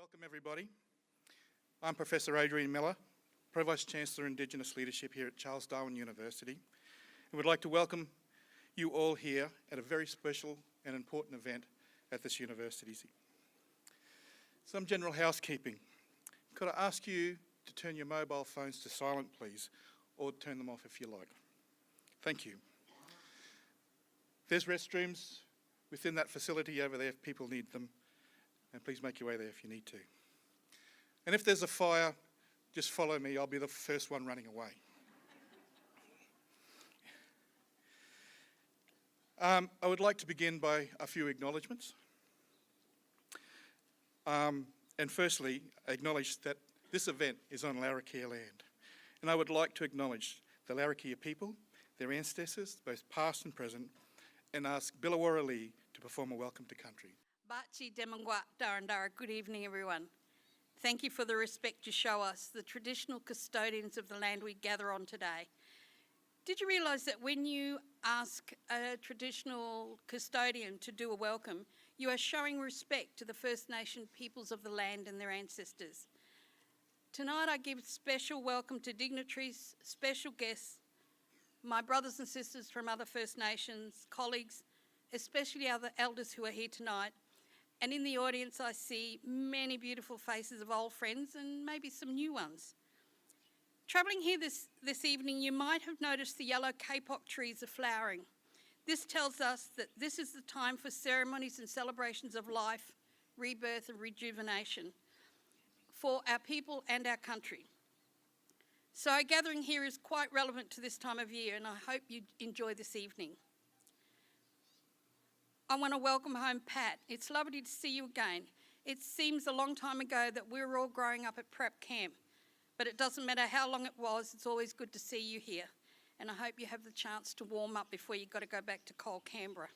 Welcome everybody. I'm Professor Adrian Miller, Provost Chancellor Indigenous Leadership here at Charles Darwin University, and would like to welcome you all here at a very special and important event at this university. Some general housekeeping. Could I ask you to turn your mobile phones to silent, please, or turn them off if you like. Thank you. There's restrooms within that facility over there if people need them, and please make your way there if you need to. And if there's a fire, just follow me, I'll be the first one running away. I would like to begin by a few acknowledgements. And firstly, acknowledge that this event is on Larrakia land. And I would like to acknowledge the Larrakia people, their ancestors, both past and present, and ask Billawara Lee to perform a welcome to country. Bachi Demangwat Darandara, good evening everyone. Thank you for the respect you show us, the traditional custodians of the land we gather on today. Did you realise that when you ask a traditional custodian to do a welcome, you are showing respect to the First Nation peoples of the land and their ancestors? Tonight I give special welcome to dignitaries, special guests, my brothers and sisters from other First Nations, colleagues, especially other elders who are here tonight. And in the audience I see many beautiful faces of old friends and maybe some new ones. Travelling here this evening, you might have noticed the yellow kapok trees are flowering. This tells us that this is the time for ceremonies and celebrations of life, rebirth and rejuvenation for our people and our country. So our gathering here is quite relevant to this time of year, and I hope you enjoy this evening. I want to welcome home Pat. It's lovely to see you again. It seems a long time ago that we were all growing up at prep camp, but it doesn't matter how long it was, it's always good to see you here. And I hope you have the chance to warm up before you've got to go back to cold Canberra.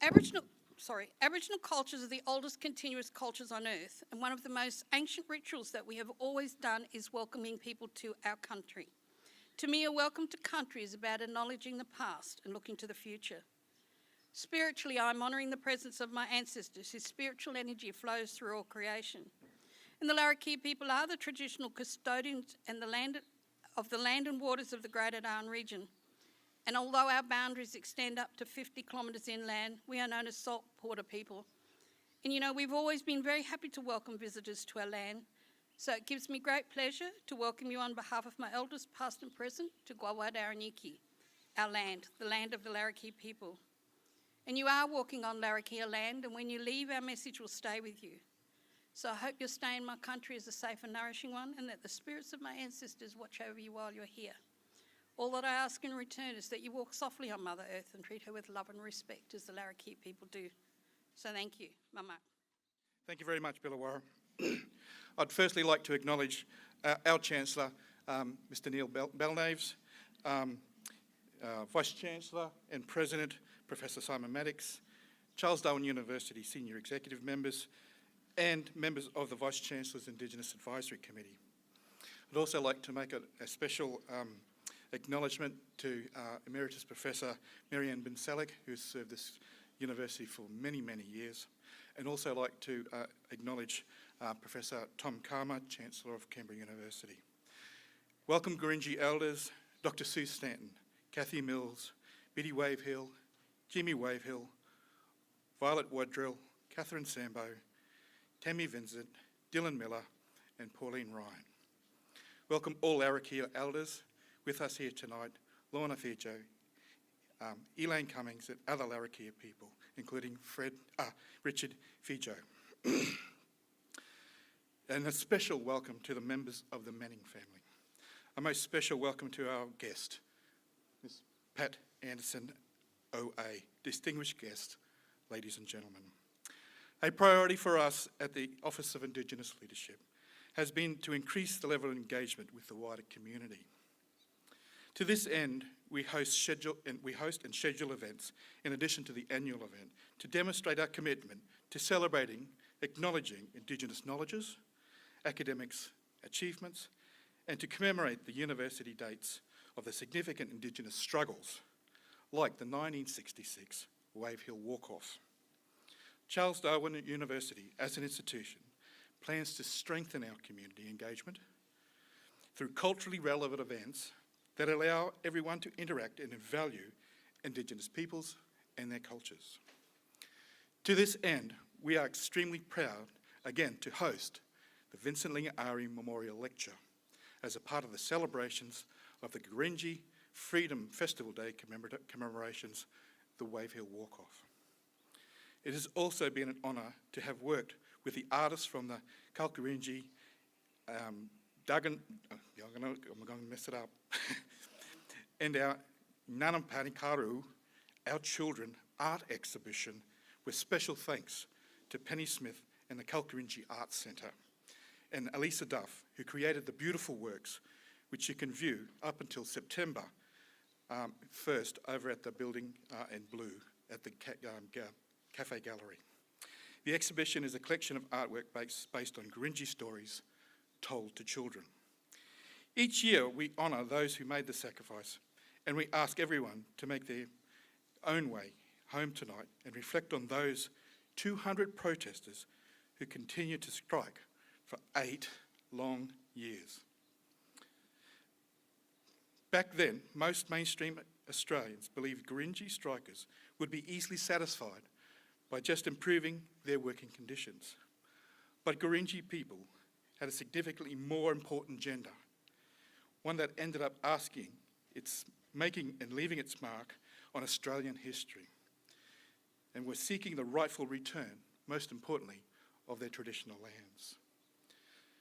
Aboriginal cultures are the oldest continuous cultures on earth, and one of the most ancient rituals that we have always done is welcoming people to our country. To me, a welcome to country is about acknowledging the past and looking to the future. Spiritually, I'm honouring the presence of my ancestors, whose spiritual energy flows through all creation. And the Larrakia people are the traditional custodians and the land and waters of the Greater Darwin region. And although our boundaries extend up to 50 kilometres inland, we are known as saltwater people. And you know, we've always been very happy to welcome visitors to our land. So it gives me great pleasure to welcome you on behalf of my elders, past and present, to Gwawadaranuki, our land, the land of the Larrakia people. And you are walking on Larrakia land, and when you leave, our message will stay with you. So I hope your stay in my country is a safe and nourishing one, and that the spirits of my ancestors watch over you while you're here. All that I ask in return is that you walk softly on Mother Earth and treat her with love and respect as the Larrakia people do. So thank you. Mama. Thank you very much, Billawara. I'd firstly like to acknowledge our Chancellor, Mr. Neil Belnaves, Vice Chancellor and President, Professor Simon Maddox, Charles Darwin University Senior Executive Members, and members of the Vice Chancellor's Indigenous Advisory Committee. I'd also like to make a special acknowledgement to Emeritus Professor Marianne Binsalek, who's served this university for many, many years, and also like to acknowledge Professor Tom Karma, Chancellor of Canberra University. Welcome Gurindji elders, Dr. Sue Stanton, Kathy Mills, Biddy Wavehill, Jimmy Wavehill, Violet Wadrill, Catherine Sambo, Tammy Vincent, Dylan Miller, and Pauline Ryan. Welcome all Larrakia elders with us here tonight, Lorna Fijo, Elaine Cummings, and other Larrakia people, including Richard Fijo. And a special welcome to the members of the Manning family. A most special welcome to our guest, Ms. Pat Anderson, OA, distinguished guest, ladies and gentlemen. A priority for us at the Office of Indigenous Leadership has been to increase the level of engagement with the wider community. To this end, we host and schedule events in addition to the annual event to demonstrate our commitment to celebrating, acknowledging Indigenous knowledges, academics' achievements, and to commemorate the university dates of the significant Indigenous struggles, like the 1966 Wave Hill Walk-Off. Charles Darwin University, as an institution, plans to strengthen our community engagement through culturally relevant events that allow everyone to interact and value Indigenous peoples and their cultures. To this end, we are extremely proud, again, to host the Vincent Lingiari Memorial Lecture as a part of the celebrations of the Gurindji Freedom Festival Day commemorations, the Wave Hill Walk-Off. It has also been an honour to have worked with the artists from the Kalkarinji, I'm going to mess it up, and our Nanampani Karu, Our Children art exhibition, with special thanks to Penny Smith and the Kalkarinji Arts Centre, and Elisa Duff, who created the beautiful works, which you can view up until September 1st over at the building in blue at the Cafe Gallery. The exhibition is a collection of artwork based on Gurindji stories told to children. Each year we honour those who made the sacrifice, and we ask everyone to make their own way home tonight and reflect on those 200 protesters who continue to strike for 8 long years. Back then, most mainstream Australians believed Gurindji strikers would be easily satisfied by just improving their working conditions. But Gurindji people had a significantly more important agenda, one that ended up making and leaving its mark on Australian history, and were seeking the rightful return, most importantly, of their traditional lands.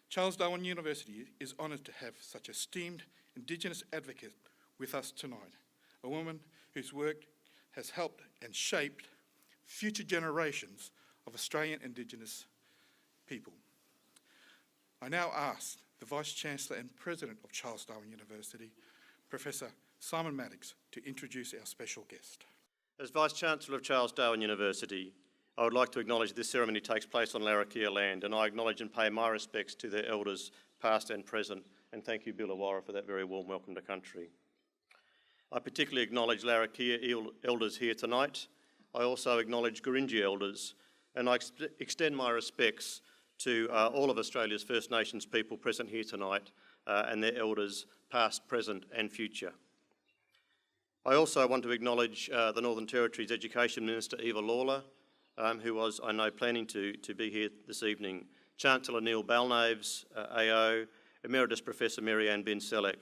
Charles Darwin University is honoured to have such an esteemed Indigenous advocate with us tonight, a woman whose work has helped and shaped future generations of Australian Indigenous people. I now ask the Vice-Chancellor and President of Charles Darwin University, Professor Simon Maddox, to introduce our special guest. As Vice-Chancellor of Charles Darwin University, I would like to acknowledge this ceremony takes place on Larrakia land, and I acknowledge and pay my respects to their elders, past and present, and thank you, Billawara, for that very warm welcome to country. I particularly acknowledge Larrakia elders here tonight. I also acknowledge Gurindji elders, and I extend my respects to all of Australia's First Nations people present here tonight and their elders, past, present and future. I also want to acknowledge the Northern Territory's Education Minister, Eva Lawler, who was, I know, planning to be here this evening, Chancellor Neil Balnaves, AO, Emeritus Professor Mary-Ann Bin-Selek,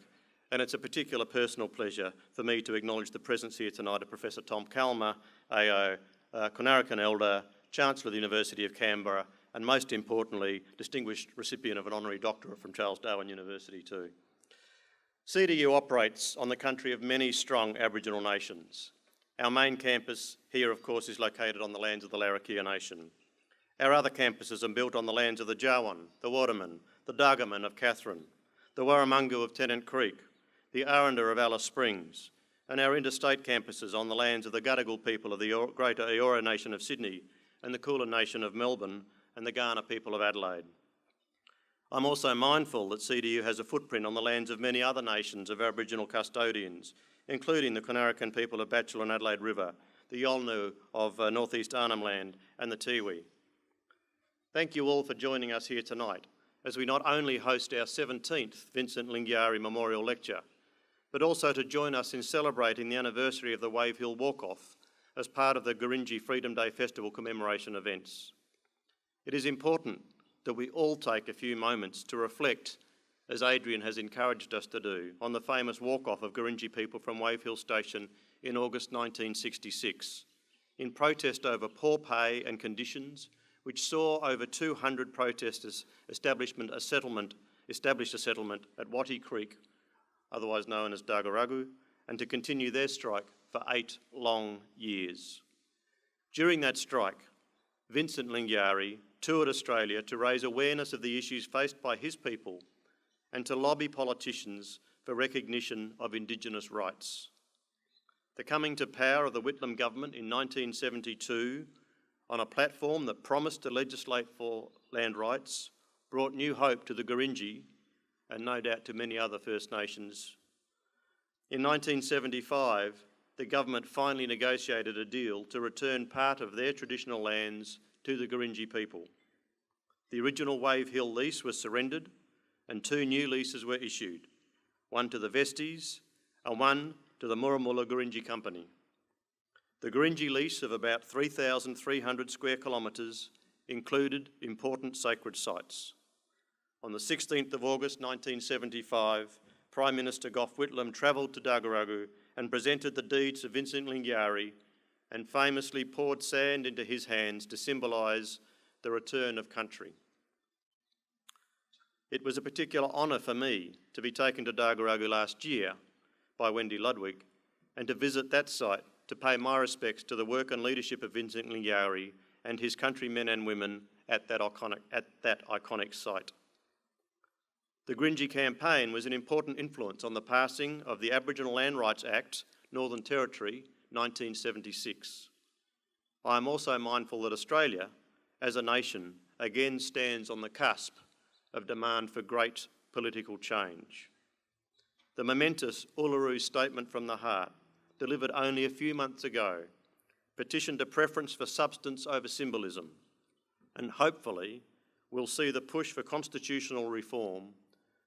and it's a particular personal pleasure for me to acknowledge the presence here tonight of Professor Tom Calmer, AO, Konarakan Elder, Chancellor of the University of Canberra, and most importantly, distinguished recipient of an honorary doctorate from Charles Darwin University too. CDU operates on the country of many strong Aboriginal nations. Our main campus here, of course, is located on the lands of the Larrakia Nation. Our other campuses are built on the lands of the Jawan, the Waterman, the Dargaman of Catherine, the Warramungu of Tennant Creek, the Aranda of Alice Springs, and our interstate campuses on the lands of the Gadigal people of the Greater Eora Nation of Sydney and the Kulin Nation of Melbourne and the Kaurna people of Adelaide. I'm also mindful that CDU has a footprint on the lands of many other nations of Aboriginal custodians, including the Konarakan people of Batchelor and Adelaide River, the Yolngu of North East Arnhem Land and the Tiwi. Thank you all for joining us here tonight as we not only host our 17th Vincent Lingiari Memorial Lecture, but also to join us in celebrating the anniversary of the Wave Hill Walk-Off as part of the Gurindji Freedom Day Festival commemoration events. It is important that we all take a few moments to reflect, as Adrian has encouraged us to do, on the famous walk-off of Gurindji people from Wave Hill Station in August 1966, in protest over poor pay and conditions, which saw over 200 protesters establish a settlement at Wattie Creek, otherwise known as Dargaragu, and to continue their strike for 8 long years. During that strike, Vincent Lingiari toured Australia to raise awareness of the issues faced by his people and to lobby politicians for recognition of Indigenous rights. The coming to power of the Whitlam government in 1972 on a platform that promised to legislate for land rights brought new hope to the Gurindji and no doubt to many other First Nations. In 1975, the government finally negotiated a deal to return part of their traditional lands to the Gurindji people. The original Wave Hill lease was surrendered and 2 new leases were issued, one to the Vesties and one to the Murramula Gurindji Company. The Gurindji lease of about 3,300 square kilometres included important sacred sites. On the 16th of August 1975, Prime Minister Gough Whitlam travelled to Daguragu and presented the deeds of Vincent Lingiari and famously poured sand into his hands to symbolise the return of country. It was a particular honour for me to be taken to Daguragu last year by Wendy Ludwig and to visit that site to pay my respects to the work and leadership of Vincent Lingiari and his countrymen and women at that iconic site. The Gurindji campaign was an important influence on the passing of the Aboriginal Land Rights Act, Northern Territory, 1976. I am also mindful that Australia, as a nation, again stands on the cusp of demand for great political change. The momentous Uluru Statement from the Heart, delivered only a few months ago, petitioned a preference for substance over symbolism, and hopefully will see the push for constitutional reform,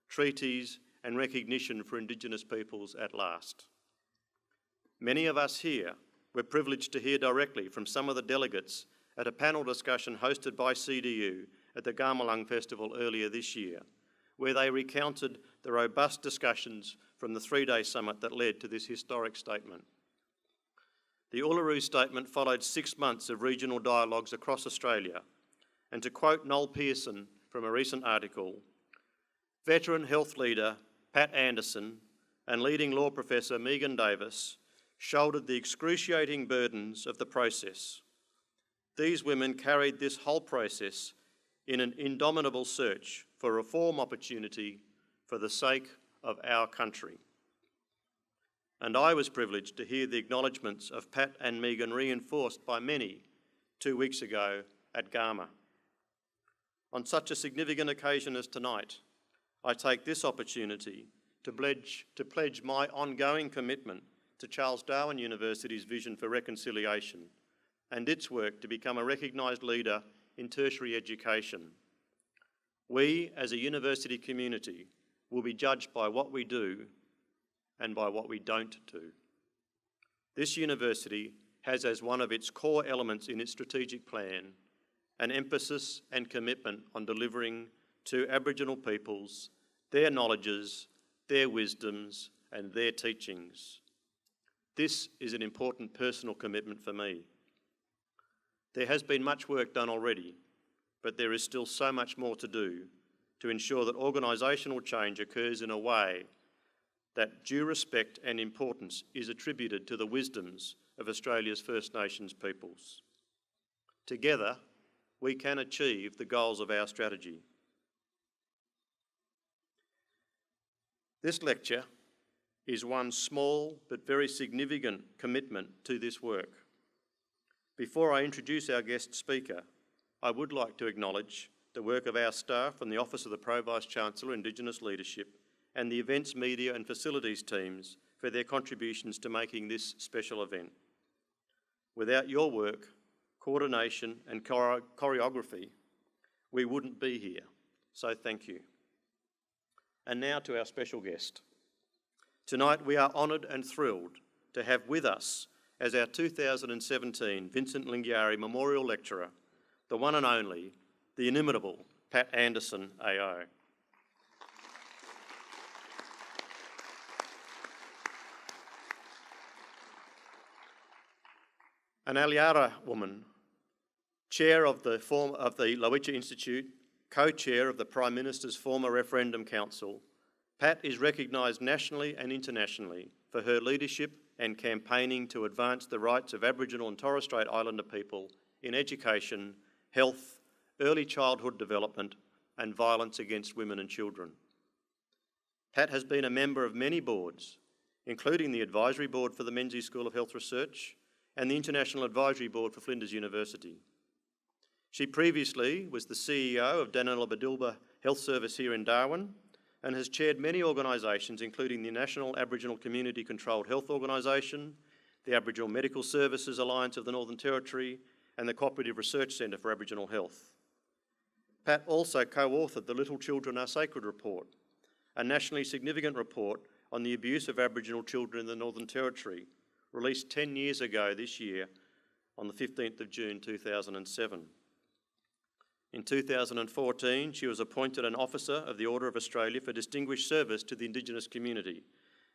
treaties and recognition for Indigenous peoples at last. Many of us here were privileged to hear directly from some of the delegates at a panel discussion hosted by CDU at the Gamelang Festival earlier this year, where they recounted the robust discussions from the 3-day summit that led to this historic statement. The Uluru Statement followed 6 months of regional dialogues across Australia, and to quote Noel Pearson from a recent article, veteran health leader Pat Anderson and leading law professor Megan Davis shouldered the excruciating burdens of the process. These women carried this whole process in an indomitable search for reform opportunity for the sake of our country. And I was privileged to hear the acknowledgements of Pat and Megan reinforced by many 2 weeks ago at Gama. On such a significant occasion as tonight, I take this opportunity to pledge my ongoing commitment to Charles Darwin University's vision for reconciliation and its work to become a recognised leader in tertiary education. We, as a university community, will be judged by what we do and by what we don't do. This university has as one of its core elements in its strategic plan an emphasis and commitment on delivering to Aboriginal peoples their knowledges, their wisdoms and their teachings. This is an important personal commitment for me. There has been much work done already, but there is still so much more to do to ensure that organisational change occurs in a way that due respect and importance is attributed to the wisdoms of Australia's First Nations peoples. Together, we can achieve the goals of our strategy. This lecture is one small but very significant commitment to this work. Before I introduce our guest speaker, I would like to acknowledge the work of our staff from the Office of the Pro-Vice-Chancellor, Indigenous Leadership, and the events, media and facilities teams for their contributions to making this special event. Without your work, coordination and choreography, we wouldn't be here, so thank you. And now to our special guest. Tonight we are honoured and thrilled to have with us as our 2017 Vincent Lingiari Memorial Lecturer, the one and only, the inimitable Pat Anderson AO. An Aliara woman, chair of the Lowicha Institute, co-chair of the Prime Minister's former Referendum Council, Pat is recognised nationally and internationally for her leadership and campaigning to advance the rights of Aboriginal and Torres Strait Islander people in education, health, early childhood development and violence against women and children. Pat has been a member of many boards, including the Advisory Board for the Menzies School of Health Research and the International Advisory Board for Flinders University. She previously was the CEO of Danila Badilba Health Service here in Darwin and has chaired many organisations including the National Aboriginal Community Controlled Health Organisation, the Aboriginal Medical Services Alliance of the Northern Territory, and the Cooperative Research Centre for Aboriginal Health. Pat also co-authored the Little Children Are Sacred report, a nationally significant report on the abuse of Aboriginal children in the Northern Territory, released 10 years ago this year on the 15th of June 2007. In 2014, she was appointed an Officer of the Order of Australia for distinguished service to the Indigenous community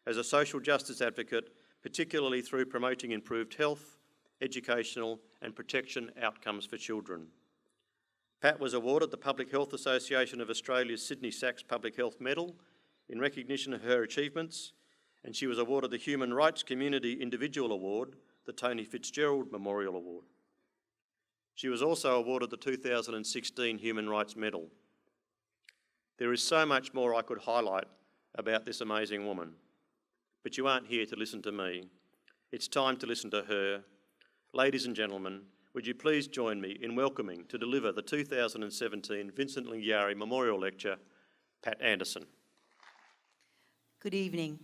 as a social justice advocate, particularly through promoting improved health, educational and protection outcomes for children. Pat was awarded the Public Health Association of Australia's Sydney Sachs Public Health Medal in recognition of her achievements, and she was awarded the Human Rights Community Individual Award, the Tony Fitzgerald Memorial Award. She was also awarded the 2016 Human Rights Medal. There is so much more I could highlight about this amazing woman, but you aren't here to listen to me. It's time to listen to her. Ladies and gentlemen, would you please join me in welcoming to deliver the 2017 Vincent Lingiari Memorial Lecture, Pat Anderson. Good evening.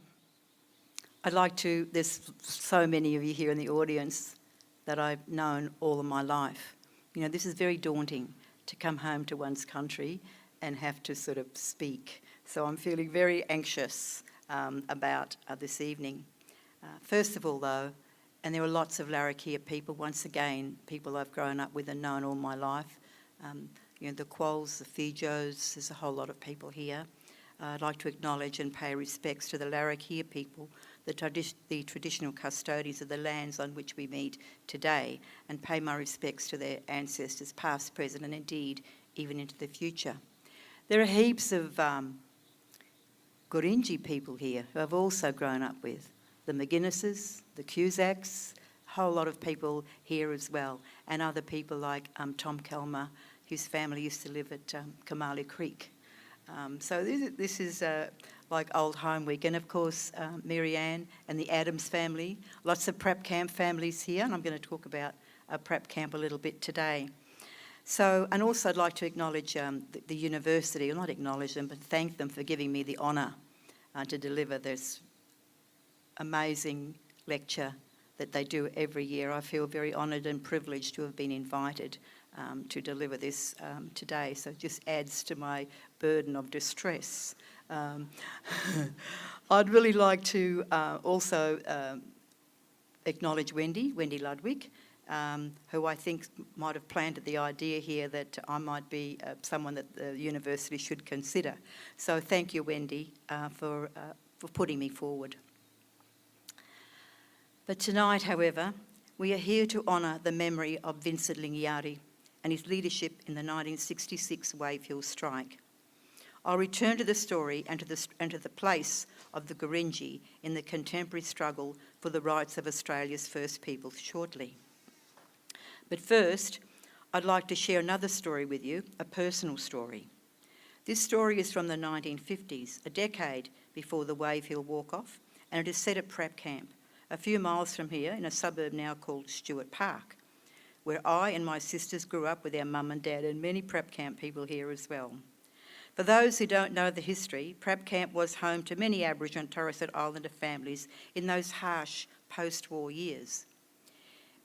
There's so many of you here in the audience that I've known all of my life. You know, this is very daunting to come home to one's country and have to sort of speak. So I'm feeling very anxious about this evening. First of all, though, and there are lots of Larrakia people, once again, people I've grown up with and known all my life. You know, the Quolls, the Fijos, there's a whole lot of people here. I'd like to acknowledge and pay respects to the Larrakia people, the traditional custodians of the lands on which we meet today, and pay my respects to their ancestors, past, present, and indeed, even into the future. There are heaps of Gurindji people here who I've also grown up with. The McGuinnesses, the Cusacks, a whole lot of people here as well, and other people like Tom Kelmer, whose family used to live at Kamali Creek. So this is like old home week. And of course, Mary Ann and the Adams family, lots of prep camp families here, and I'm going to talk about prep camp a little bit today. So, and also I'd like to acknowledge the university, or not acknowledge them, but thank them for giving me the honour to deliver this amazing lecture that they do every year. I feel very honoured and privileged to have been invited to deliver this today, so it just adds to my burden of distress. I'd really like to also acknowledge Wendy Ludwig, who I think might have planted the idea here that I might be someone that the university should consider. So thank you, Wendy, for putting me forward. But tonight, however, we are here to honour the memory of Vincent Lingiari and his leadership in the 1966 Wave Hill strike. I'll return to the story and to the place of the Gurindji in the contemporary struggle for the rights of Australia's First Peoples shortly. But first, I'd like to share another story with you, a personal story. This story is from the 1950s, a decade before the Wave Hill walk-off, and it is set at Prep Camp, a few miles from here in a suburb now called Stewart Park, where I and my sisters grew up with our mum and dad, and many Prep Camp people here as well. For those who don't know the history, Prep Camp was home to many Aboriginal and Torres Strait Islander families in those harsh post-war years.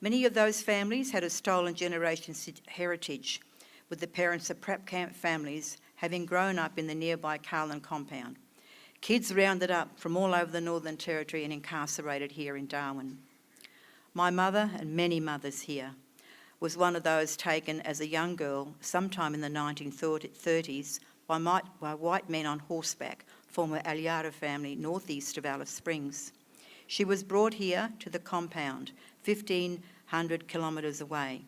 Many of those families had a stolen generation heritage, with the parents of Prep Camp families having grown up in the nearby Carlin compound. Kids rounded up from all over the Northern Territory and incarcerated here in Darwin. My mother, and many mothers here, was one of those taken as a young girl sometime in the 1930s by white men on horseback from the Alyara family northeast of Alice Springs. She was brought here to the compound, 1,500 kilometres away.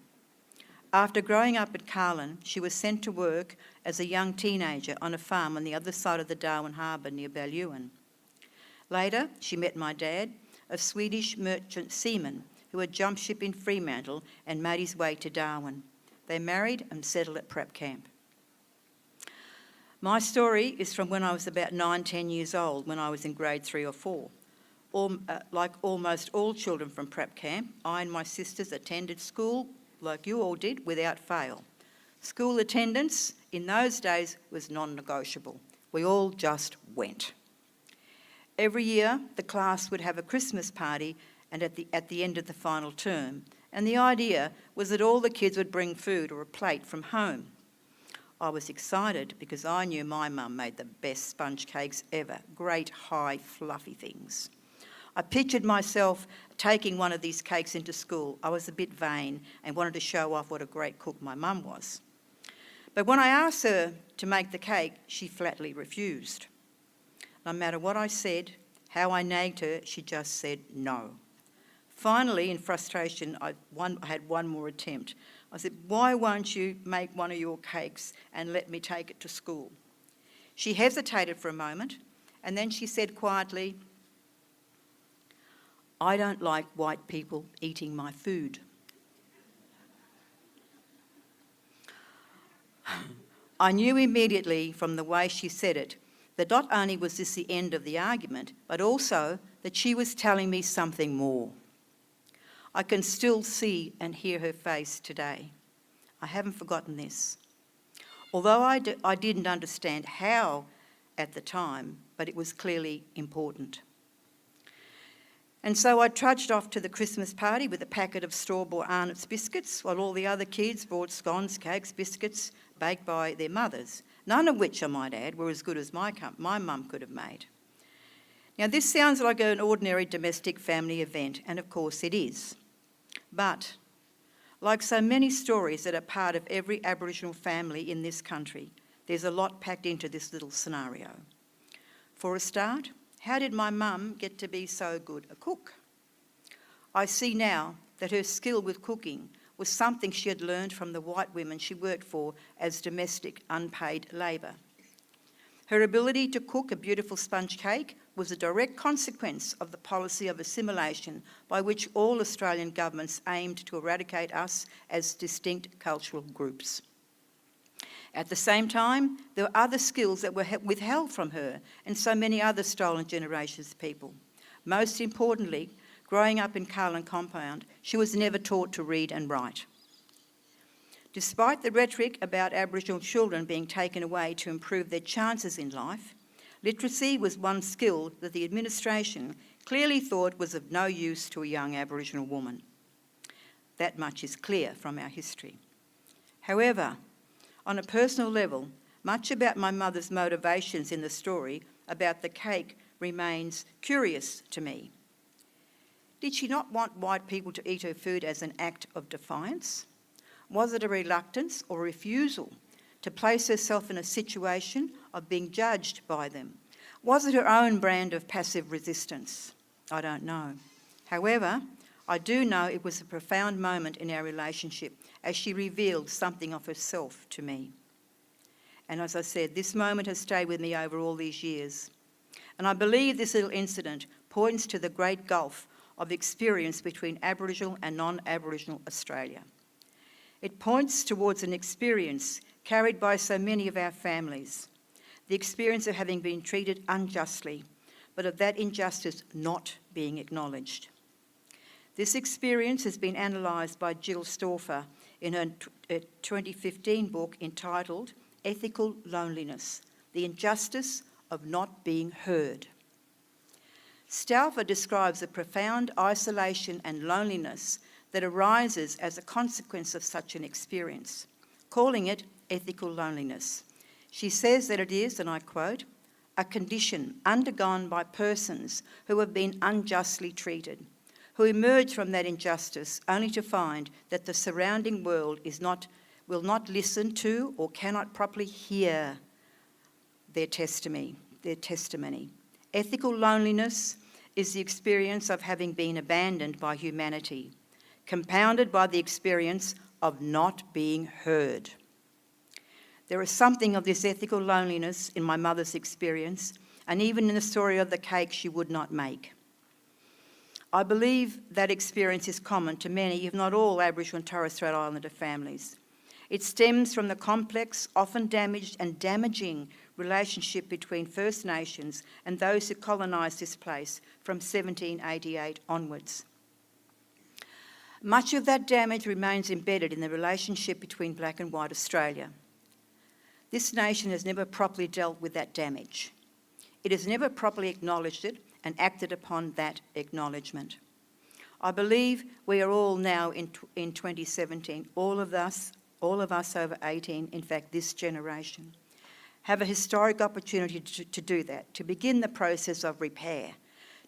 After growing up at Carlin, she was sent to work as a young teenager on a farm on the other side of the Darwin Harbour near Balluin. Later, she met my dad, a Swedish merchant seaman who had jumped ship in Fremantle and made his way to Darwin. They married and settled at Prep Camp. My story is from when I was about 9-10 years old, when I was in grade 3 or 4. Like almost all children from Prep Camp, I and my sisters attended school, like you all did, without fail. School attendance in those days was non-negotiable. We all just went. Every year, the class would have a Christmas party and at the end of the final term, and the idea was that all the kids would bring food or a plate from home. I was excited because I knew my mum made the best sponge cakes ever, great, high, fluffy things. I pictured myself taking one of these cakes into school. I was a bit vain and wanted to show off what a great cook my mum was. But when I asked her to make the cake, she flatly refused. No matter what I said, how I nagged her, she just said no. Finally, in frustration, I had one more attempt. I said, "Why won't you make one of your cakes and let me take it to school?" She hesitated for a moment, and then she said quietly, "I don't like white people eating my food." I knew immediately from the way she said it that not only was this the end of the argument, but also that she was telling me something more. I can still see and hear her face today. I haven't forgotten this. Although I didn't understand how at the time, but it was clearly important. And so I trudged off to the Christmas party with a packet of store-bought Arnott's biscuits, while all the other kids brought scones, cakes, biscuits, baked by their mothers, none of which, I might add, were as good as my mum could have made. Now, this sounds like an ordinary domestic family event, and of course it is. But, like so many stories that are part of every Aboriginal family in this country, there's a lot packed into this little scenario. For a start, how did my mum get to be so good a cook? I see now that her skill with cooking was something she had learned from the white women she worked for as domestic unpaid labour. Her ability to cook a beautiful sponge cake was a direct consequence of the policy of assimilation by which all Australian governments aimed to eradicate us as distinct cultural groups. At the same time, there were other skills that were withheld from her and so many other stolen generations of people. Most importantly, growing up in Carlin Compound, she was never taught to read and write. Despite the rhetoric about Aboriginal children being taken away to improve their chances in life, literacy was one skill that the administration clearly thought was of no use to a young Aboriginal woman. That much is clear from our history. However, on a personal level, much about my mother's motivations in the story about the cake remains curious to me. Did she not want white people to eat her food as an act of defiance? Was it a reluctance or refusal to place herself in a situation of being judged by them? Was it her own brand of passive resistance? I don't know. However, I do know it was a profound moment in our relationship as she revealed something of herself to me. And as I said, this moment has stayed with me over all these years. And I believe this little incident points to the great gulf of experience between Aboriginal and non-Aboriginal Australia. It points towards an experience carried by so many of our families, the experience of having been treated unjustly, but of that injustice not being acknowledged. This experience has been analysed by Jill Stauffer in her 2015 book entitled Ethical Loneliness, The Injustice of Not Being Heard. Stauffer describes the profound isolation and loneliness that arises as a consequence of such an experience, calling it ethical loneliness. She says that it is, and I quote, a condition undergone by persons who have been unjustly treated, who emerge from that injustice only to find that the surrounding world will not listen to or cannot properly hear their testimony. Ethical loneliness is the experience of having been abandoned by humanity, compounded by the experience of not being heard. There is something of this ethical loneliness in my mother's experience, and even in the story of the cake she would not make. I believe that experience is common to many, if not all, Aboriginal and Torres Strait Islander families. It stems from the complex, often damaged and damaging relationship between First Nations and those who colonised this place from 1788 onwards. Much of that damage remains embedded in the relationship between Black and White Australia. This nation has never properly dealt with that damage. It has never properly acknowledged it and acted upon that acknowledgement. I believe we are all now in 2017, all of us over 18, in fact this generation, have a historic opportunity to do that, to begin the process of repair,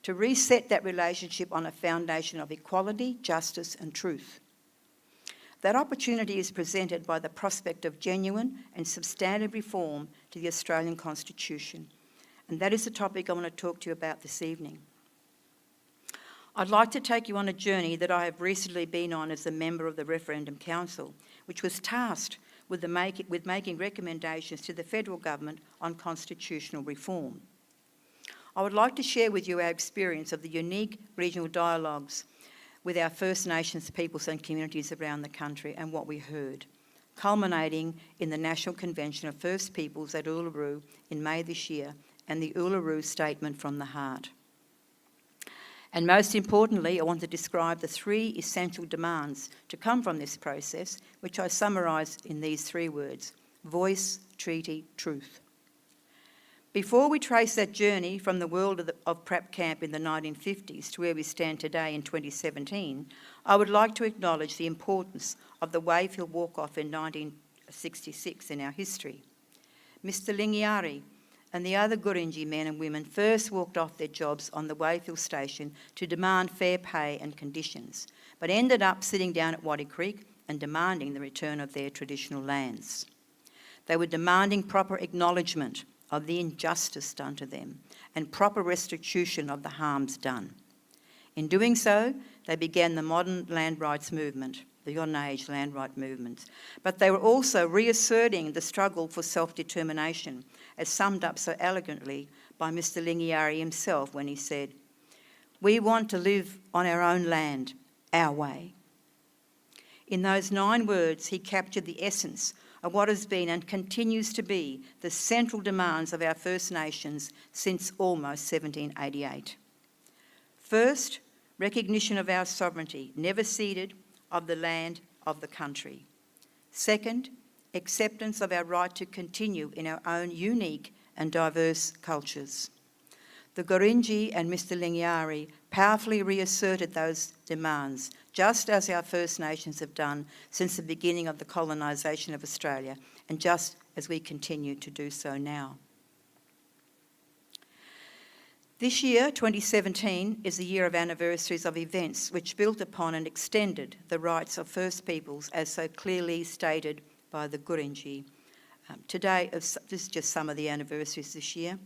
to reset that relationship on a foundation of equality, justice and truth. That opportunity is presented by the prospect of genuine and substantive reform to the Australian Constitution, and that is the topic I want to talk to you about this evening. I'd like to take you on a journey that I have recently been on as a member of the Referendum Council, which was tasked with making recommendations to the federal government on constitutional reform. I would like to share with you our experience of the unique regional dialogues with our First Nations peoples and communities around the country and what we heard, culminating in the National Convention of First Peoples at Uluru in May this year and the Uluru Statement from the Heart. And most importantly, I want to describe the 3 essential demands to come from this process, which I summarise in these 3 words: voice, treaty, truth. Before we trace that journey from the world of prep camp in the 1950s to where we stand today in 2017, I would like to acknowledge the importance of the Wave Hill walk-off in 1966 in our history. Mr Lingiari and the other Gurindji men and women first walked off their jobs on the Wave Hill station to demand fair pay and conditions, but ended up sitting down at Waddy Creek and demanding the return of their traditional lands. They were demanding proper acknowledgement of the injustice done to them and proper restitution of the harms done. In doing so, they began the modern land rights movement, the modern age land right movement. But they were also reasserting the struggle for self-determination, as summed up so elegantly by Mr Lingiari himself when he said, "We want to live on our own land, our way." In those 9 words, he captured the essence of what has been and continues to be the central demands of our First Nations since almost 1788. First, recognition of our sovereignty, never ceded, of the land of the country. Second, acceptance of our right to continue in our own unique and diverse cultures. The Gurindji and Mr Lingiari powerfully reasserted those demands, just as our First Nations have done since the beginning of the colonisation of Australia, and just as we continue to do so now. This year, 2017, is the year of anniversaries of events which built upon and extended the rights of First Peoples as so clearly stated by the Gurindji. Today, this is just some of the anniversaries this year.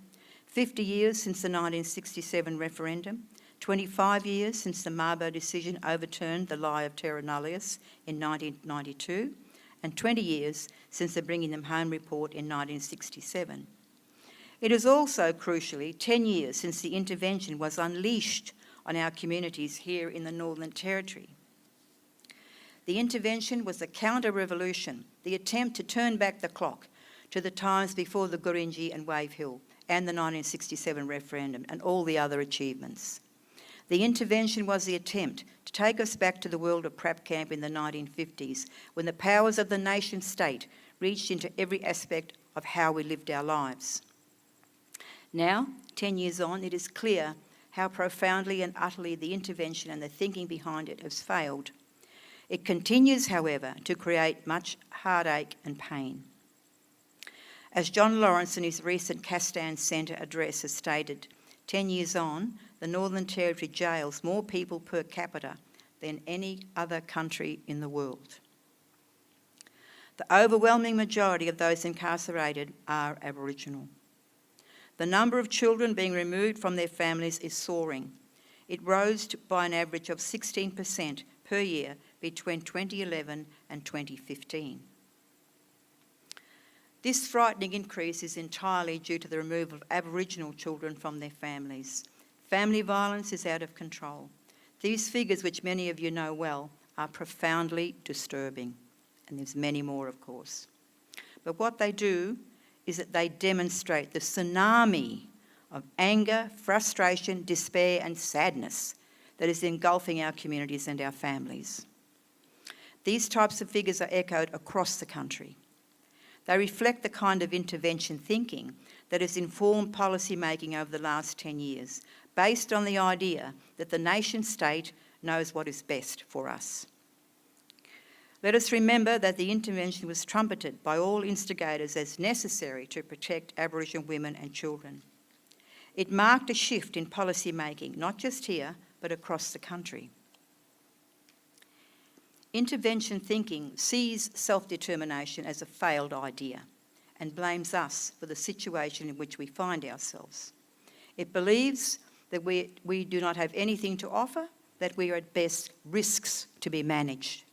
50 years since the 1967 referendum, 25 years since the Mabo decision overturned the lie of terra nullius in 1992, and 20 years since the Bringing Them Home report in 1967. It is also, crucially, 10 years since the intervention was unleashed on our communities here in the Northern Territory. The intervention was a counter-revolution, the attempt to turn back the clock to the times before the Gurindji and Wave Hill and the 1967 referendum and all the other achievements. The intervention was the attempt to take us back to the world of prep camp in the 1950s, when the powers of the nation state reached into every aspect of how we lived our lives. Now, 10 years on, it is clear how profoundly and utterly the intervention and the thinking behind it has failed. It continues, however, to create much heartache and pain. As John Lawrence in his recent Castan Centre address has stated, 10 years on, the Northern Territory jails more people per capita than any other country in the world. The overwhelming majority of those incarcerated are Aboriginal. The number of children being removed from their families is soaring. It rose by an average of 16% per year between 2011 and 2015. This frightening increase is entirely due to the removal of Aboriginal children from their families. Family violence is out of control. These figures, which many of you know well, are profoundly disturbing, and there's many more, of course. But what they do is that they demonstrate the tsunami of anger, frustration, despair and sadness that is engulfing our communities and our families. These types of figures are echoed across the country. They reflect the kind of intervention thinking that has informed policy making over the last 10 years, based on the idea that the nation state, knows what is best for us. Let us remember that the intervention was trumpeted by all instigators as necessary to protect Aboriginal women and children. It marked a shift in policy making, not just here, but across the country. Intervention thinking sees self-determination as a failed idea and blames us for the situation in which we find ourselves. It believes that we do not have anything to offer, that we are at best risks to be managed.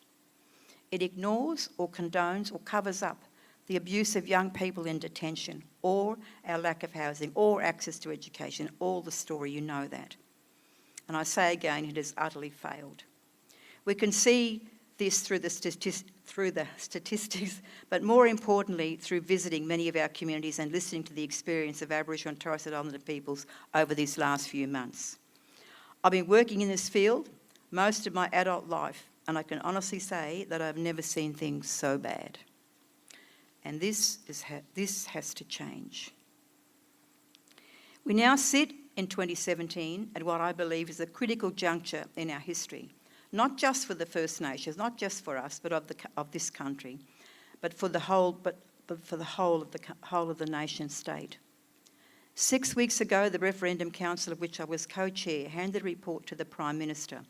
It ignores or condones or covers up the abuse of young people in detention, or our lack of housing, or access to education, all the story, you know that. And I say again, it has utterly failed. We can see this through the statistics, but more importantly, through visiting many of our communities and listening to the experience of Aboriginal and Torres Strait Islander peoples over these last few months. I've been working in this field most of my adult life, and I can honestly say that I've never seen things so bad. And this has to change. We now sit in 2017 at what I believe is a critical juncture in our history, not just for the First Nations, not just for us, but of this country, but for the whole of the nation state. 6 weeks ago, the Referendum Council, of which I was co-chair, handed a report to the Prime Minister,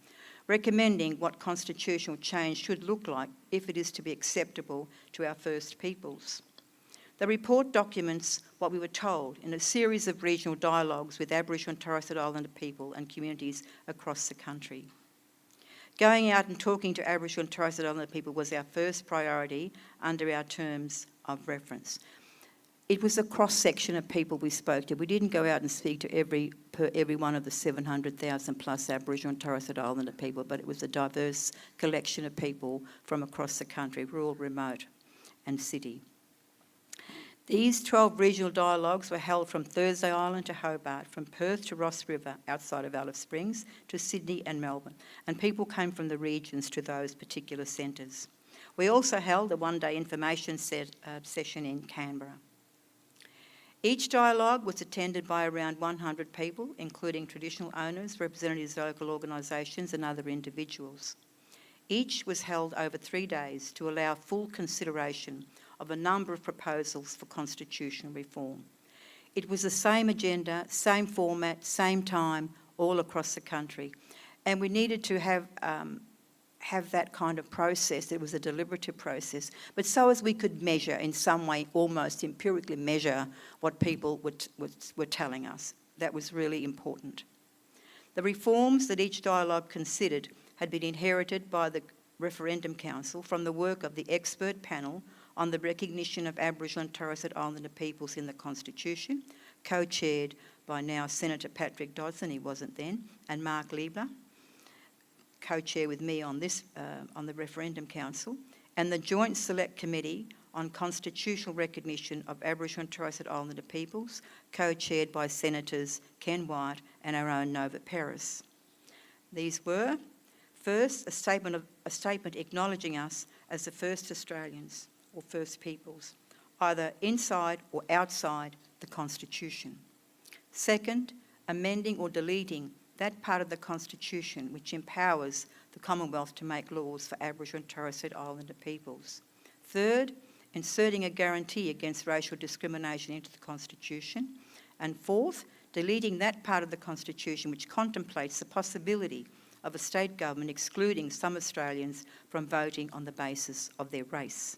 recommending what constitutional change should look like if it is to be acceptable to our First Peoples. The report documents what we were told in a series of regional dialogues with Aboriginal and Torres Strait Islander people and communities across the country. Going out and talking to Aboriginal and Torres Strait Islander people was our first priority under our terms of reference. It was a cross-section of people we spoke to. We didn't go out and speak to every one of the 700,000 plus Aboriginal and Torres Strait Islander people, but it was a diverse collection of people from across the country, rural, remote and city. These 12 regional dialogues were held from Thursday Island to Hobart, from Perth to Ross River outside of Alice Springs to Sydney and Melbourne, and people came from the regions to those particular centres. We also held a one-day information session in Canberra. Each dialogue was attended by around 100 people, including traditional owners, representatives of local organisations and other individuals. Each was held over 3 days to allow full consideration of a number of proposals for constitutional reform. It was the same agenda, same format, same time, all across the country. And we needed to have that kind of process. It was a deliberative process, but so as we could measure in some way, almost empirically measure what people were telling us. That was really important. The reforms that each dialogue considered had been inherited by the Referendum Council from the work of the expert panel on the recognition of Aboriginal and Torres Strait Islander peoples in the Constitution, co-chaired by now Senator Patrick Dodson, he wasn't then, and Mark Liebler, co-chair with me on this, on the Referendum Council, and the Joint Select Committee on Constitutional Recognition of Aboriginal and Torres Strait Islander peoples, co-chaired by Senators Ken Wyatt and our own Nova Peris. These were, first, a statement acknowledging us as the first Australians, or First Peoples, either inside or outside the Constitution. Second, amending or deleting that part of the Constitution which empowers the Commonwealth to make laws for Aboriginal and Torres Strait Islander peoples. Third, inserting a guarantee against racial discrimination into the Constitution. And fourth, deleting that part of the Constitution which contemplates the possibility of a state government excluding some Australians from voting on the basis of their race.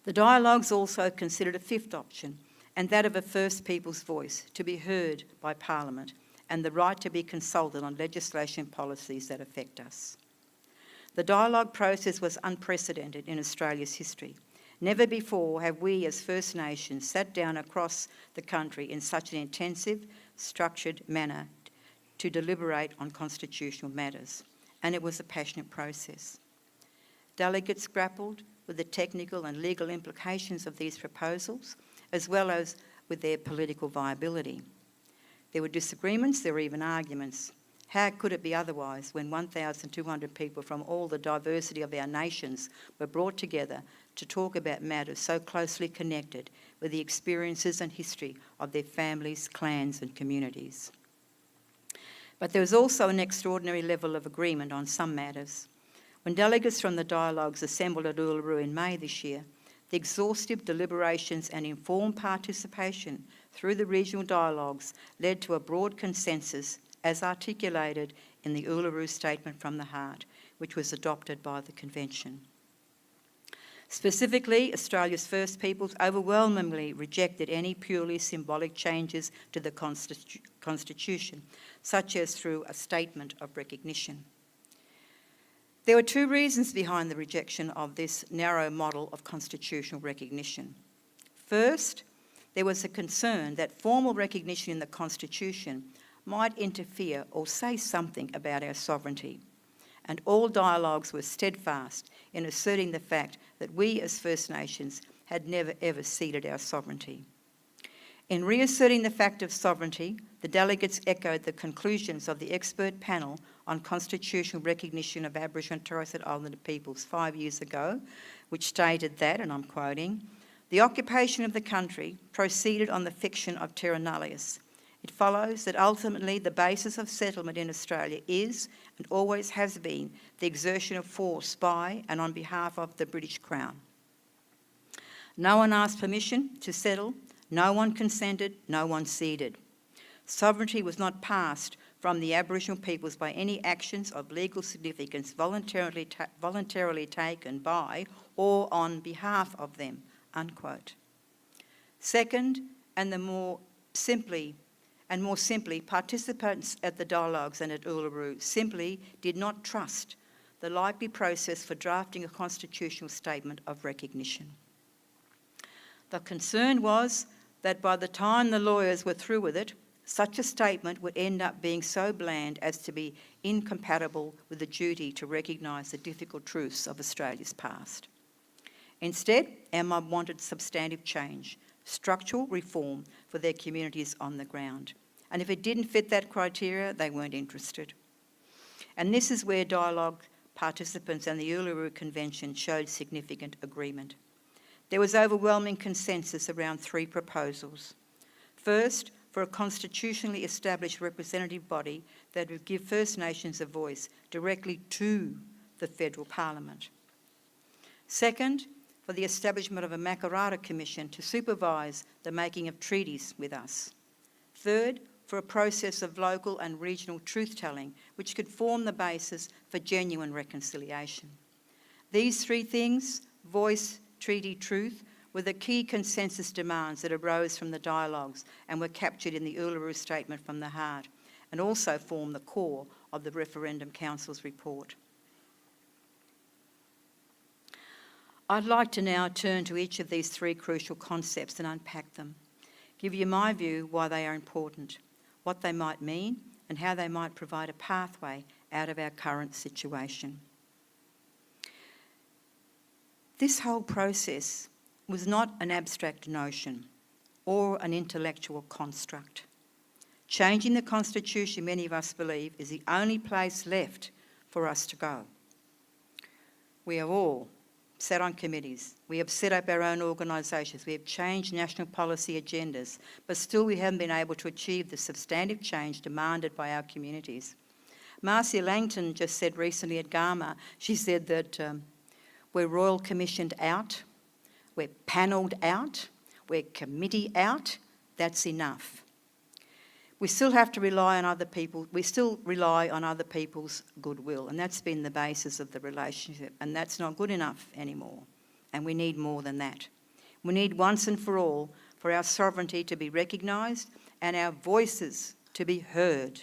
The dialogues also considered a fifth option, and that of a First Peoples voice to be heard by Parliament and the right to be consulted on legislation policies that affect us. The dialogue process was unprecedented in Australia's history. Never before have we as First Nations sat down across the country in such an intensive, structured manner to deliberate on constitutional matters, and it was a passionate process. Delegates grappled with the technical and legal implications of these proposals, as well as with their political viability. There were disagreements, there were even arguments. How could it be otherwise when 1,200 people from all the diversity of our nations were brought together to talk about matters so closely connected with the experiences and history of their families, clans and communities? But there was also an extraordinary level of agreement on some matters. When delegates from the dialogues assembled at Uluru in May this year, the exhaustive deliberations and informed participation through the regional dialogues led to a broad consensus as articulated in the Uluru Statement from the Heart, which was adopted by the Convention. Specifically, Australia's First Peoples overwhelmingly rejected any purely symbolic changes to the Constitution, such as through a statement of recognition. There were two reasons behind the rejection of this narrow model of constitutional recognition. First, there was a concern that formal recognition in the Constitution might interfere or say something about our sovereignty, and all dialogues were steadfast in asserting the fact that we as First Nations had never ever ceded our sovereignty. In reasserting the fact of sovereignty, the delegates echoed the conclusions of the expert panel on constitutional recognition of Aboriginal and Torres Strait Islander peoples 5 years ago, which stated that, and I'm quoting, "The occupation of the country proceeded on the fiction of terra nullius. It follows that ultimately the basis of settlement in Australia is, and always has been, the exertion of force by and on behalf of the British Crown. No one asked permission to settle, no one consented, no one ceded. Sovereignty was not passed from the Aboriginal peoples by any actions of legal significance voluntarily taken by or on behalf of them," unquote. Second, and more simply, participants at the dialogues and at Uluru simply did not trust the likely process for drafting a constitutional statement of recognition. The concern was that by the time the lawyers were through with it, such a statement would end up being so bland as to be incompatible with the duty to recognise the difficult truths of Australia's past. Instead, our mob wanted substantive change, structural reform for their communities on the ground. And if it didn't fit that criteria, they weren't interested. And this is where dialogue participants and the Uluru Convention showed significant agreement. There was overwhelming consensus around three proposals. First, for a constitutionally established representative body that would give First Nations a voice directly to the federal parliament. Second, for the establishment of a Makarrata Commission to supervise the making of treaties with us. Third, for a process of local and regional truth-telling which could form the basis for genuine reconciliation. These three things, voice, treaty, truth, were the key consensus demands that arose from the dialogues and were captured in the Uluru Statement from the Heart, and also form the core of the Referendum Council's report. I'd like to now turn to each of these three crucial concepts and unpack them, give you my view why they are important, what they might mean, and how they might provide a pathway out of our current situation. This whole process was not an abstract notion or an intellectual construct. Changing the Constitution, many of us believe, is the only place left for us to go. We have all sat on committees, we have set up our own organisations, we have changed national policy agendas, but still we haven't been able to achieve the substantive change demanded by our communities. Marcia Langton just said recently at Gama, she said that we're Royal Commissioned out, we're panelled out, we're committee out, that's enough. We still have to rely on other people, we still rely on other people's goodwill, and that's been the basis of the relationship, and that's not good enough anymore, and we need more than that. We need once and for all for our sovereignty to be recognised and our voices to be heard.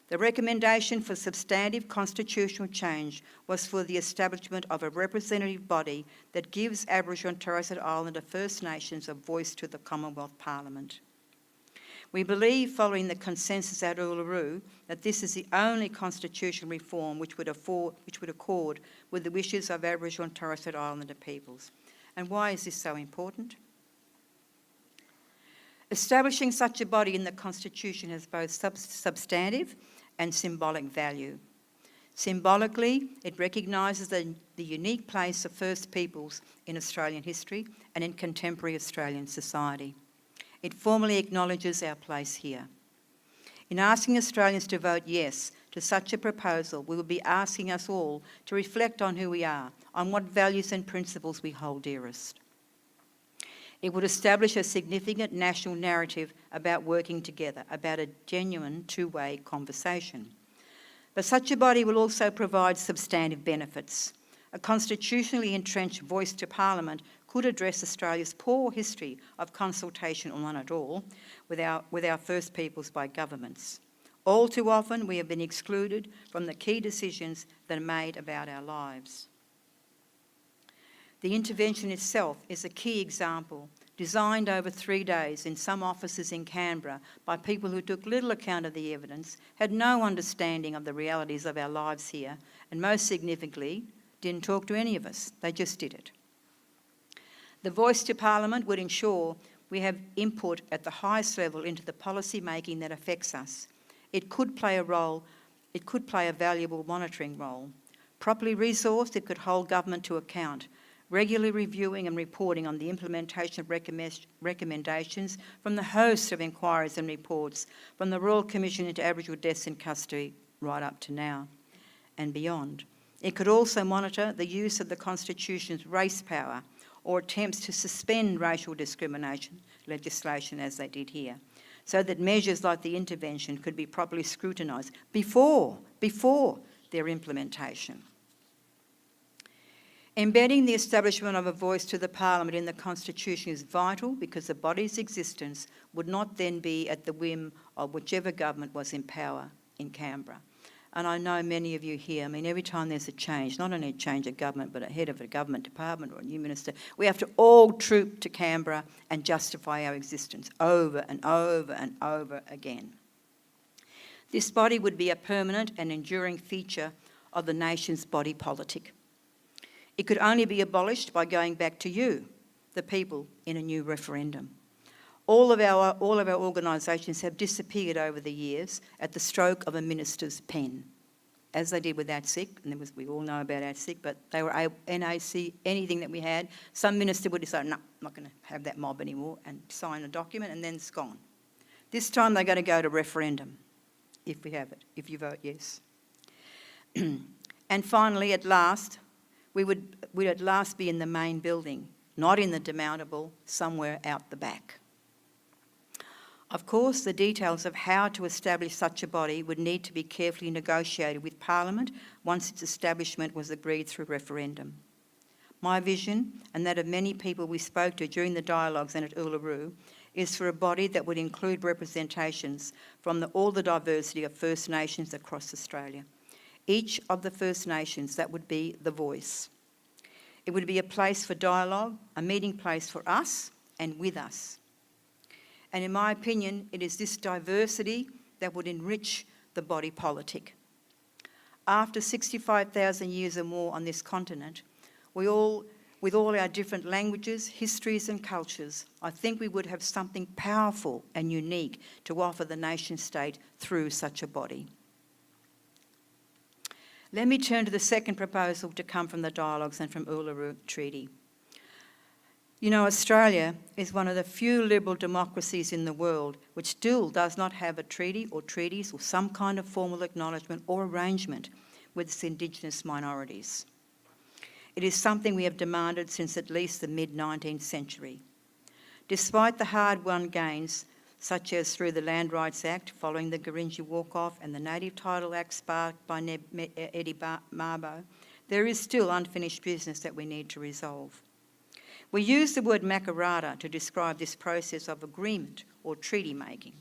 The recommendation for substantive constitutional change was for the establishment of a representative body that gives Aboriginal and Torres Strait Islander First Nations a voice to the Commonwealth Parliament. We believe, following the consensus at Uluru, that this is the only constitutional reform which would accord with the wishes of Aboriginal and Torres Strait Islander peoples. And why is this so important? Establishing such a body in the Constitution has both substantive and symbolic value. Symbolically, it recognises the unique place of First Peoples in Australian history and in contemporary Australian society. It formally acknowledges our place here. In asking Australians to vote yes to such a proposal, we will be asking us all to reflect on who we are, on what values and principles we hold dearest. It would establish a significant national narrative about working together, about a genuine two-way conversation. But such a body will also provide substantive benefits. A constitutionally entrenched voice to Parliament could address Australia's poor history of consultation, or none at all, with our First Peoples by governments. All too often we have been excluded from the key decisions that are made about our lives. The intervention itself is a key example, designed over 3 days in some offices in Canberra by people who took little account of the evidence, had no understanding of the realities of our lives here, and most significantly, didn't talk to any of us. They just did it. The voice to Parliament would ensure we have input at the highest level into the policy making that affects us. It could play a valuable monitoring role. Properly resourced, it could hold government to account, regularly reviewing and reporting on the implementation of recommendations from the host of inquiries and reports from the Royal Commission into Aboriginal Deaths in Custody right up to now and beyond. It could also monitor the use of the Constitution's race power or attempts to suspend racial discrimination legislation, as they did here, so that measures like the intervention could be properly scrutinised before their implementation. Embedding the establishment of a voice to the Parliament in the Constitution is vital because the body's existence would not then be at the whim of whichever government was in power in Canberra. And I know many of you here, I mean, every time there's a change, not only a change of government, but a head of a government department or a new minister, we have to all troop to Canberra and justify our existence over and over and over again. This body would be a permanent and enduring feature of the nation's body politic. It could only be abolished by going back to you, the people, in a new referendum. All of our organisations have disappeared over the years at the stroke of a minister's pen, as they did with ATSIC, and we all know about ATSIC, but they were NAC, anything that we had, some minister would decide, no, I'm not going to have that mob anymore, and sign a document, and then it's gone. This time they're going to go to referendum, if we have it, if you vote yes. And finally, at last, we'd at last be in the main building, not in the demountable somewhere out the back. Of course, the details of how to establish such a body would need to be carefully negotiated with Parliament once its establishment was agreed through referendum. My vision, and that of many people we spoke to during the dialogues and at Uluru, is for a body that would include representations from all the diversity of First Nations across Australia. Each of the First Nations, that would be the voice. It would be a place for dialogue, a meeting place for us and with us. And in my opinion, it is this diversity that would enrich the body politic. After 65,000 years or more on this continent, with all our different languages, histories and cultures, I think we would have something powerful and unique to offer the nation state through such a body. Let me turn to the second proposal to come from the dialogues and from Uluru Treaty. You know, Australia is one of the few liberal democracies in the world which still does not have a treaty or treaties or some kind of formal acknowledgement or arrangement with its Indigenous minorities. It is something we have demanded since at least the mid-19th century. Despite the hard-won gains, such as through the Land Rights Act following the Gurindji walk-off and the Native Title Act sparked by Eddie Mabo, there is still unfinished business that we need to resolve. We use the word makarrata to describe this process of agreement or treaty making.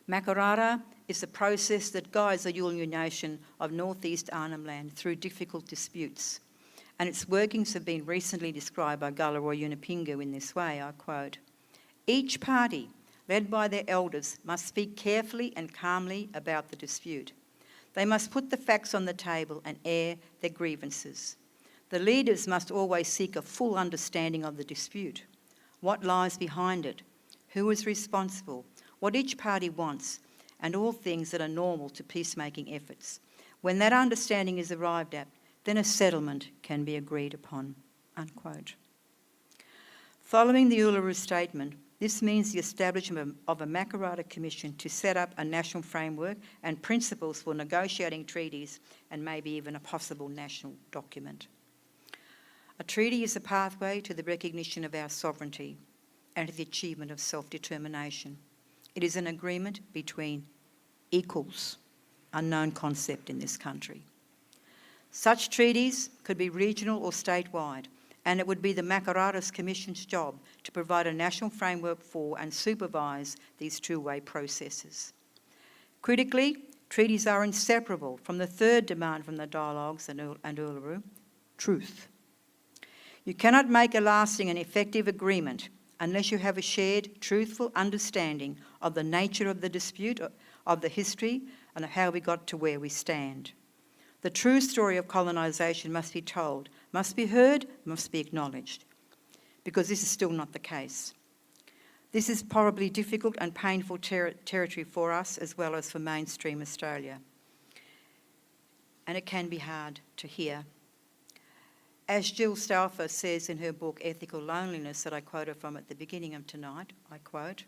Makarrata is the process that guides the Yulngu Nation of northeast Arnhem Land through difficult disputes, and its workings have been recently described by Galarrwuy Yunupingu in this way, I quote, "Each party, led by their elders, must speak carefully and calmly about the dispute. They must put the facts on the table and air their grievances. The leaders must always seek a full understanding of the dispute, what lies behind it, who is responsible, what each party wants, and all things that are normal to peacemaking efforts. When that understanding is arrived at, then a settlement can be agreed upon." Unquote. Following the Uluru Statement, This means the establishment of a Makarrata Commission to set up a national framework and principles for negotiating treaties and maybe even a possible national document. A treaty is a pathway to the recognition of our sovereignty and to the achievement of self-determination. It is an agreement between equals, a known concept in this country. Such treaties could be regional or statewide, and it would be the Makarrata Commission's job to provide a national framework for and supervise these two-way processes. Critically, treaties are inseparable from the third demand from the dialogues and Uluru, truth. You cannot make a lasting and effective agreement unless you have a shared, truthful understanding of the nature of the dispute, of the history, and of how we got to where we stand. The true story of colonisation must be told, must be heard, must be acknowledged, because this is still not the case. This is probably difficult and painful territory for us as well as for mainstream Australia. And it can be hard to hear. As Jill Stauffer says in her book, Ethical Loneliness, that I quoted from at the beginning of tonight, I quote,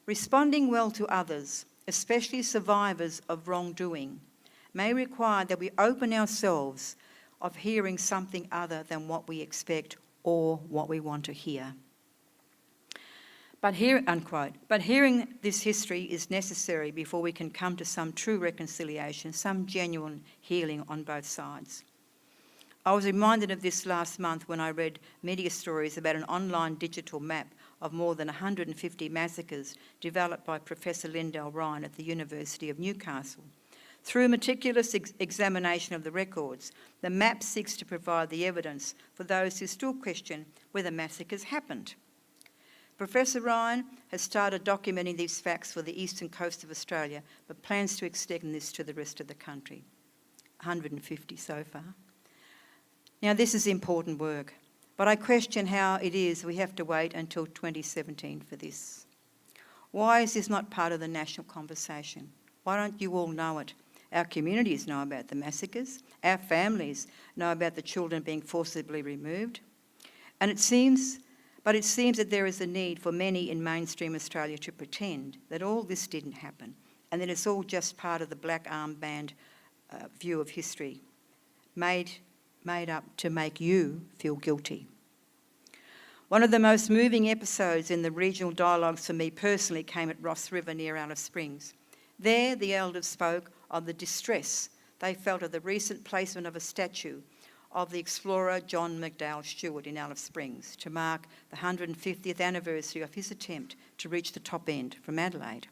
"Responding well to others, especially survivors of wrongdoing, may require that we open ourselves of hearing something other than what we expect or what we want to hear." Unquote. But hearing this history is necessary before we can come to some true reconciliation, some genuine healing on both sides. I was reminded of this last month when I read media stories about an online digital map of more than 150 massacres developed by Professor Lyndell Ryan at the University of Newcastle. Through meticulous examination of the records, the map seeks to provide the evidence for those who still question whether massacres happened. Professor Ryan has started documenting these facts for the eastern coast of Australia, but plans to extend this to the rest of the country. 150 so far. Now, this is important work, but I question how it is we have to wait until 2017 for this. Why is this not part of the national conversation? Why don't you all know it? Our communities know about the massacres. Our families know about the children being forcibly removed. It seems that there is a need for many in mainstream Australia to pretend that all this didn't happen and that it's all just part of the black armband view of history, made up to make you feel guilty. One of the most moving episodes in the regional dialogues for me personally came at Ross River near Alice Springs. There, the elders spoke of the distress they felt at the recent placement of a statue of the explorer John McDowell Stewart in Alice Springs to mark the 150th anniversary of his attempt to reach the top end from Adelaide.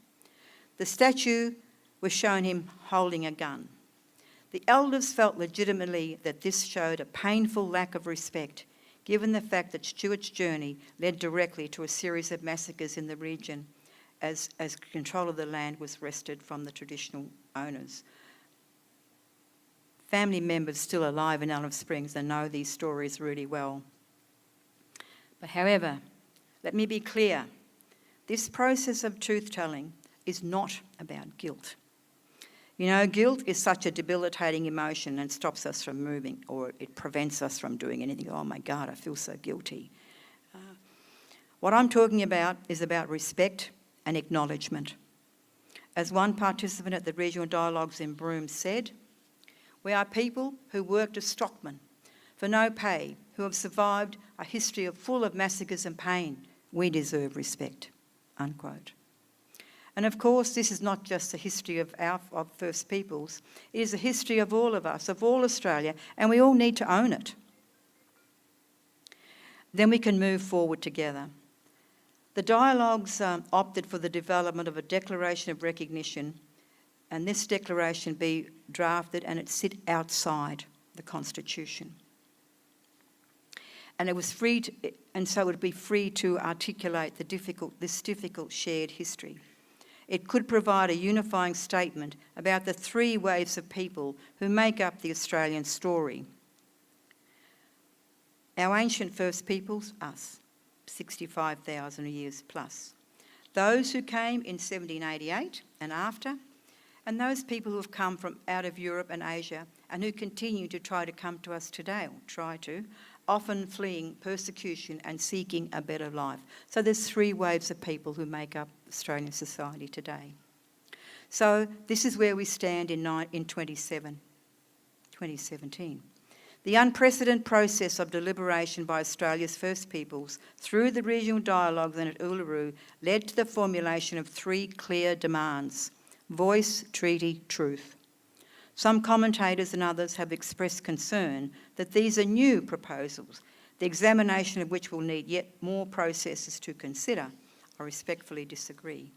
The statue was shown him holding a gun. The elders felt legitimately that this showed a painful lack of respect, given the fact that Stewart's journey led directly to a series of massacres in the region as control of the land was wrested from the traditional owners. Family members still alive in Alice Springs and know these stories really well. But however, let me be clear, this process of truth-telling is not about guilt. You know, guilt is such a debilitating emotion and stops us from moving, or it prevents us from doing anything. Oh my God, I feel so guilty. What I'm talking about is about respect and acknowledgement. As one participant at the regional dialogues in Broome said, "We are people who worked as stockmen for no pay, who have survived a history full of massacres and pain. We deserve respect," unquote. And of course, this is not just the history of First Peoples, it is a history of all of us, of all Australia, and we all need to own it. Then we can move forward together. The dialogues opted for the development of a declaration of recognition, and this declaration be drafted and it sit outside the Constitution. And it was so it would be free to articulate this difficult shared history. It could provide a unifying statement about the three waves of people who make up the Australian story. Our ancient First Peoples, us, 65,000 years plus. Those who came in 1788 and after, and those people who have come from out of Europe and Asia and who continue to try to come to us today, or try to, often fleeing persecution and seeking a better life. So there's three waves of people who make up Australian society today. So this is where we stand in 2017. The unprecedented process of deliberation by Australia's First Peoples through the regional dialogues and at Uluru led to the formulation of three clear demands: voice, treaty, truth. Some commentators and others have expressed concern that these are new proposals, the examination of which will need yet more processes to consider. I respectfully disagree.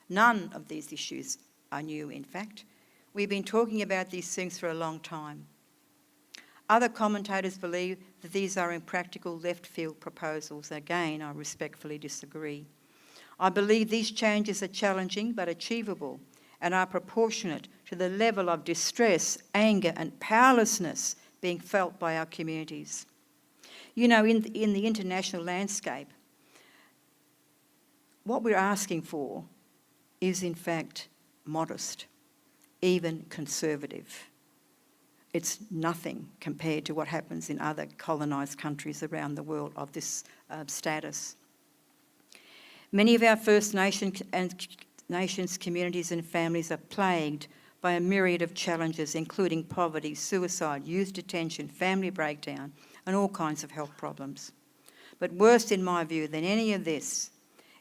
None of these issues are new, in fact. We've been talking about these things for a long time. Other commentators believe that these are impractical left-field proposals. Again, I respectfully disagree. I believe these changes are challenging but achievable and are proportionate to the level of distress, anger and powerlessness being felt by our communities. You know, in the international landscape, what we're asking for is in fact modest, even conservative. It's nothing compared to what happens in other colonised countries around the world of this status. Many of our First Nations communities and families are plagued by a myriad of challenges, including poverty, suicide, youth detention, family breakdown, and all kinds of health problems. But worse, in my view, than any of this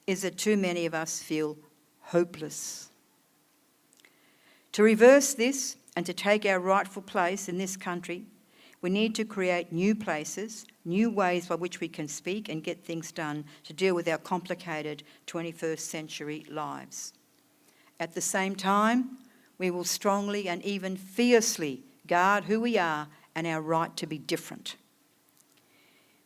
is that too many of us feel hopeless. To reverse this and to take our rightful place in this country, we need to create new places, new ways by which we can speak and get things done to deal with our complicated 21st century lives. At the same time, we will strongly and even fiercely guard who we are and our right to be different.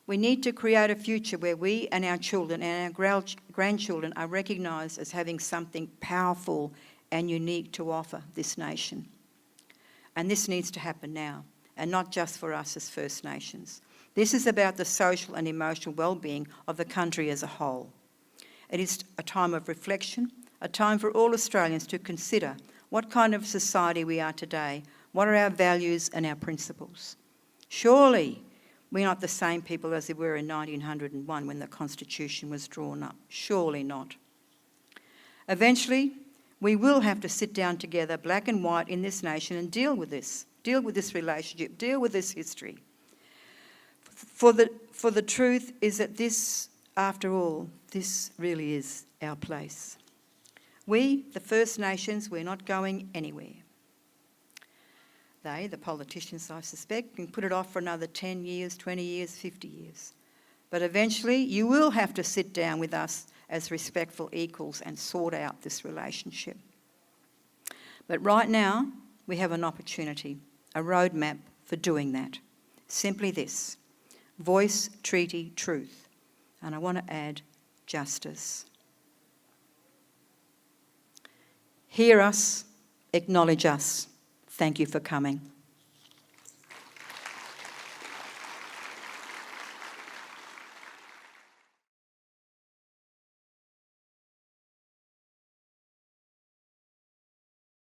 We need to create a future where we and our children and our grandchildren are recognised as having something powerful and unique to offer this nation. And this needs to happen now, and not just for us as First Nations. This is about the social and emotional well-being of the country as a whole. It is a time of reflection, a time for all Australians to consider what kind of society we are today, what are our values and our principles. Surely we're not the same people as we were in 1901 when the Constitution was drawn up. Surely not. Eventually, we will have to sit down together, black and white, in this nation and deal with this relationship, deal with this history. For the truth is that this, after all, this really is our place. We, the First Nations, we're not going anywhere. They, the politicians, I suspect, can put it off for another 10 years, 20 years, 50 years. But eventually you will have to sit down with us as respectful equals and sort out this relationship. But right now, we have an opportunity, a roadmap for doing that. Simply this: voice, treaty, truth. And I want to add justice. Hear us, acknowledge us. Thank you for coming.